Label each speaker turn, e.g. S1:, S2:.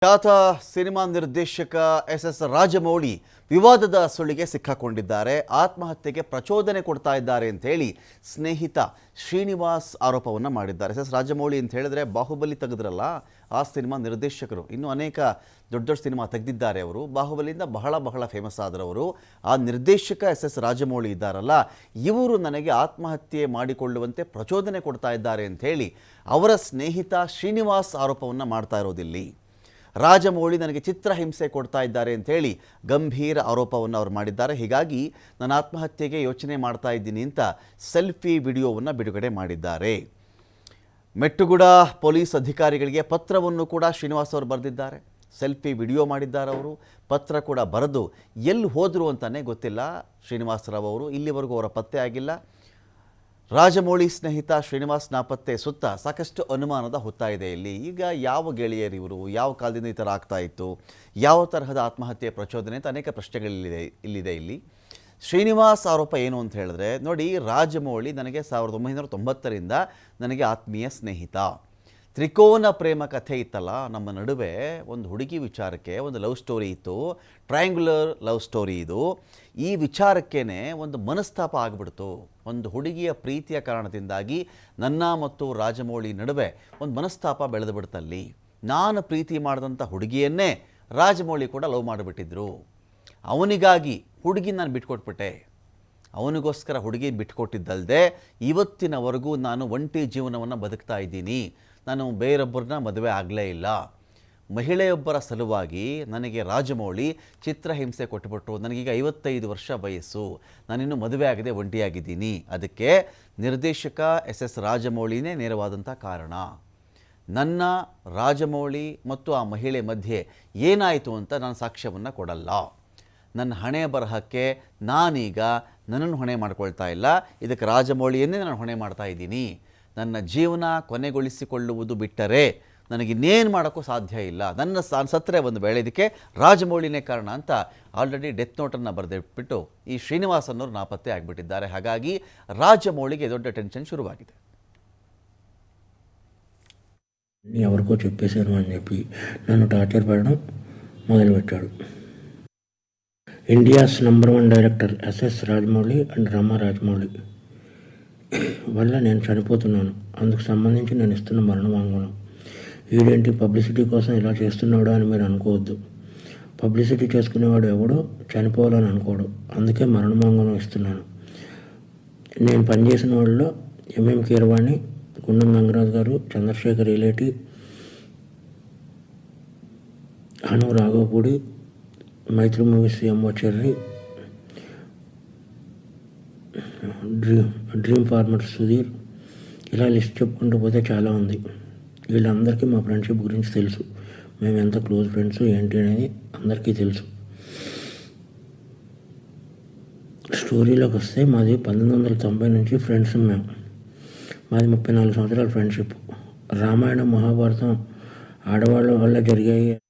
S1: ಖ್ಯಾತ ಸಿನಿಮಾ ನಿರ್ದೇಶಕ ಎಸ್ ರಾಜಮೌಳಿ ವಿವಾದದ ಸುಳಿಗೆ ಸಿಕ್ಕಾಕೊಂಡಿದ್ದಾರೆ. ಆತ್ಮಹತ್ಯೆಗೆ ಪ್ರಚೋದನೆ ಕೊಡ್ತಾ ಇದ್ದಾರೆ ಅಂತ ಹೇಳಿ ಸ್ನೇಹಿತ ಶ್ರೀನಿವಾಸ್ ಆರೋಪವನ್ನು ಮಾಡಿದ್ದಾರೆ. ಎಸ್ ರಾಜಮೌಳಿ ಅಂತ ಹೇಳಿದ್ರೆ ಬಾಹುಬಲಿ ತೆಗೆದ್ರಲ್ಲ ಆ ಸಿನಿಮಾ ನಿರ್ದೇಶಕರು. ಇನ್ನು ಅನೇಕ ದೊಡ್ಡ ದೊಡ್ಡ ಸಿನಿಮಾ ತೆಗೆದಿದ್ದಾರೆ ಅವರು. ಬಾಹುಬಲಿಯಿಂದ ಬಹಳ ಫೇಮಸ್ ಆದರವರು. ಆ ನಿರ್ದೇಶಕ ಎಸ್ ರಾಜಮೌಳಿ ಇದ್ದಾರಲ್ಲ, ಇವರು ನನಗೆ ಆತ್ಮಹತ್ಯೆ ಮಾಡಿಕೊಳ್ಳುವಂತೆ ಪ್ರಚೋದನೆ ಕೊಡ್ತಾ ಇದ್ದಾರೆ ಅಂತ ಹೇಳಿ ಅವರ ಸ್ನೇಹಿತ ಶ್ರೀನಿವಾಸ್ ಆರೋಪವನ್ನು ಮಾಡ್ತಾ ಇರೋದಿಲ್ಲಿ. ರಾಜಮೌಳಿ ನನಗೆ ಚಿತ್ರಹಿಂಸೆ ಕೊಡ್ತಾ ಇದ್ದಾರೆ ಅಂತ ಹೇಳಿ ಗಂಭೀರ ಆರೋಪವನ್ನು ಅವರು ಮಾಡಿದ್ದಾರೆ. ಹೀಗಾಗಿ ನಾನು ಆತ್ಮಹತ್ಯೆಗೆ ಯೋಚನೆ ಮಾಡ್ತಾ ಇದ್ದೀನಿ ಅಂತ ಸೆಲ್ಫಿ ವಿಡಿಯೋವನ್ನು ಬಿಡುಗಡೆ ಮಾಡಿದ್ದಾರೆ. ಮೆಟ್ಟುಗುಡ ಪೊಲೀಸ್ ಅಧಿಕಾರಿಗಳಿಗೆ ಪತ್ರವನ್ನು ಕೂಡ ಶ್ರೀನಿವಾಸ್ ಅವರು ಬರೆದಿದ್ದಾರೆ. ಸೆಲ್ಫಿ ವಿಡಿಯೋ ಮಾಡಿದ್ದಾರೆ ಅವರು. ಪತ್ರ ಕೂಡ ಬರೆದು ಎಲ್ಲಿ ಹೋದರು ಅಂತಲೇ ಗೊತ್ತಿಲ್ಲ ಶ್ರೀನಿವಾಸರಾವ್ ಅವರು. ಇಲ್ಲಿವರೆಗೂ ಅವರ ಪತ್ತೆ ಆಗಿಲ್ಲ. ರಾಜಮೌಳಿ ಸ್ನೇಹಿತ ಶ್ರೀನಿವಾಸ್ ನಾಪತ್ತೆ ಸುತ್ತ ಸಾಕಷ್ಟು ಅನುಮಾನದ ಹುತ್ತಾ ಇದೆ ಇಲ್ಲಿ. ಈಗ ಯಾವ ಗೆಳೆಯರು ಇವರು, ಯಾವ ಕಾಲದಿಂದ ಈ ಥರ ಆಗ್ತಾ ಇತ್ತು, ಯಾವ ತರಹದ ಆತ್ಮಹತ್ಯೆ ಪ್ರಚೋದನೆ ಅಂತ ಅನೇಕ ಪ್ರಶ್ನೆಗಳಿದೆ ಇಲ್ಲಿ. ಶ್ರೀನಿವಾಸ್ ಆರೋಪ ಏನು ಅಂತ ಹೇಳಿದ್ರೆ, ನೋಡಿ, ರಾಜಮೌಳಿ ನನಗೆ 1990ರಿಂದ ನನಗೆ ಆತ್ಮೀಯ ಸ್ನೇಹಿತ. ತ್ರಿಕೋನ ಪ್ರೇಮ ಕಥೆ ಇತ್ತಲ್ಲ ನಮ್ಮ ನಡುವೆ, ಒಂದು ಹುಡುಗಿ ವಿಚಾರಕ್ಕೆ ಒಂದು ಲವ್ ಸ್ಟೋರಿ ಇತ್ತು, ಟ್ರಯಾಂಗ್ಯುಲರ್ ಲವ್ ಸ್ಟೋರಿ ಇದು. ಈ ವಿಚಾರಕ್ಕೇ ಒಂದು ಮನಸ್ತಾಪ ಆಗಿಬಿಡ್ತು. ಒಂದು ಹುಡುಗಿಯ ಪ್ರೀತಿಯ ಕಾರಣದಿಂದಾಗಿ ನನ್ನ ಮತ್ತು ರಾಜಮೌಳಿ ನಡುವೆ ಒಂದು ಮನಸ್ತಾಪ ಬೆಳೆದು ಬಿಡ್ತಲ್ಲಿ. ನಾನು ಪ್ರೀತಿ ಮಾಡಿದಂಥ ಹುಡುಗಿಯನ್ನೇ ರಾಜಮೌಳಿ ಕೂಡ ಲವ್ ಮಾಡಿಬಿಟ್ಟಿದ್ರು. ಅವನಿಗಾಗಿ ಹುಡುಗಿ ನಾನು ಬಿಟ್ಕೊಟ್ಬಿಟ್ಟೆ. ಅವನಿಗೋಸ್ಕರ ಹುಡುಗಿ ಬಿಟ್ಕೊಟ್ಟಿದ್ದಲ್ಲದೆ ಇವತ್ತಿನವರೆಗೂ ನಾನು ಒಂಟಿ ಜೀವನವನ್ನು ಬದುಕ್ತಾ ಇದ್ದೀನಿ. ನಾನು ಬೇರೊಬ್ಬರನ್ನ ಮದುವೆ ಆಗಲೇ ಇಲ್ಲ. ಮಹಿಳೆಯೊಬ್ಬರ ಸಲುವಾಗಿ ನನಗೆ ರಾಜಮೌಳಿ ಚಿತ್ರಹಿಂಸೆ ಕೊಟ್ಟುಬಿಟ್ರು. ನನಗೀಗ 55 ವರ್ಷ ವಯಸ್ಸು, ನಾನಿನ್ನೂ ಮದುವೆ ಆಗದೆ ಒಂಟಿಯಾಗಿದ್ದೀನಿ. ಅದಕ್ಕೆ ನಿರ್ದೇಶಕ ಎಸ್ ರಾಜಮೌಳಿನೇ ನೇರವಾದಂಥ ಕಾರಣ. ನನ್ನ ರಾಜಮೌಳಿ ಮತ್ತು ಆ ಮಹಿಳೆ ಮಧ್ಯೆ ಏನಾಯಿತು ಅಂತ ನಾನು ಸಾಕ್ಷ್ಯವನ್ನು ಕೊಡಲ್ಲ. ನನ್ನ ಹಣೆ ಬರಹಕ್ಕೆ ನಾನೀಗ ನನ್ನನ್ನು ಹೊಣೆ ಮಾಡ್ಕೊಳ್ತಾ ಇಲ್ಲ. ಇದಕ್ಕೆ ರಾಜಮೌಳಿಯನ್ನೇ ನಾನು ಹೊಣೆ ಮಾಡ್ತಾ ಇದ್ದೀನಿ. ನನ್ನ ಜೀವನ ಕೊನೆಗೊಳಿಸಿಕೊಳ್ಳುವುದು ಬಿಟ್ಟರೆ ನನಗಿನ್ನೇನು ಮಾಡೋಕ್ಕೂ ಸಾಧ್ಯ ಇಲ್ಲ. ನನ್ನ ಸತ್ತರೆ ಒಂದು ವೇಳೆ ಇದಕ್ಕೆ ರಾಜಮೌಳಿನೇ ಕಾರಣ ಅಂತ ಆಲ್ರೆಡಿ ಡೆತ್ ನೋಟನ್ನು ಬರೆದಿಟ್ಬಿಟ್ಟು ಈ ಶ್ರೀನಿವಾಸ್ ಅನ್ನೋರು ನಾಪತ್ತೆ ಆಗಿಬಿಟ್ಟಿದ್ದಾರೆ. ಹಾಗಾಗಿ రాజమౌళిಗೆ దొడ్డ టెన్షన్ ಶುರುವಾಗಿದೆ.
S2: ఎవరికో చెప్పేశారు అని చెప్పి నన్ను టార్చర్ పెట్టడం మొదలుపెట్టాడు. India's number 1 director SS Rajamouli and Rama Rajamouli వల్ల నేను చనిపోతున్నాను. అందుకు సంబంధించి నేను ఇస్తున్న మరణ వాంగ్మూలం. వీడేంటి పబ్లిసిటీ కోసం ఇలా చేస్తున్నాడు అని మీరు అనుకోవద్దు. పబ్లిసిటీ చేసుకునేవాడు ఎవడో చనిపోవాలని అనుకోడు. అందుకే మరణ వాంగ్మూలం ఇస్తున్నాను. నేను పనిచేసిన వాళ్ళలో ఎంఎం కీరవాణి, గుండం గంగరాజు గారు, Chandrashekhar Yeleti, Anu Raghavapudi, Mythri movies MO Cherry, dream farmer Sudheer, ఇలా లిస్ట్ చెప్పుకుంటూ పోతే చాలా ఉంది. వీళ్ళందరికీ మా ఫ్రెండ్షిప్ గురించి తెలుసు. మేము ఎంత క్లోజ్ ఫ్రెండ్స్ ఏంటి అనేది అందరికీ తెలుసు. స్టోరీలోకి వస్తే మాది 1990 నుంచి ఫ్రెండ్స్. మాది 34 సంవత్సరాల ఫ్రెండ్షిప్. రామాయణం, మహాభారతం ఆడవాళ్ళ వల్ల జరిగాయి.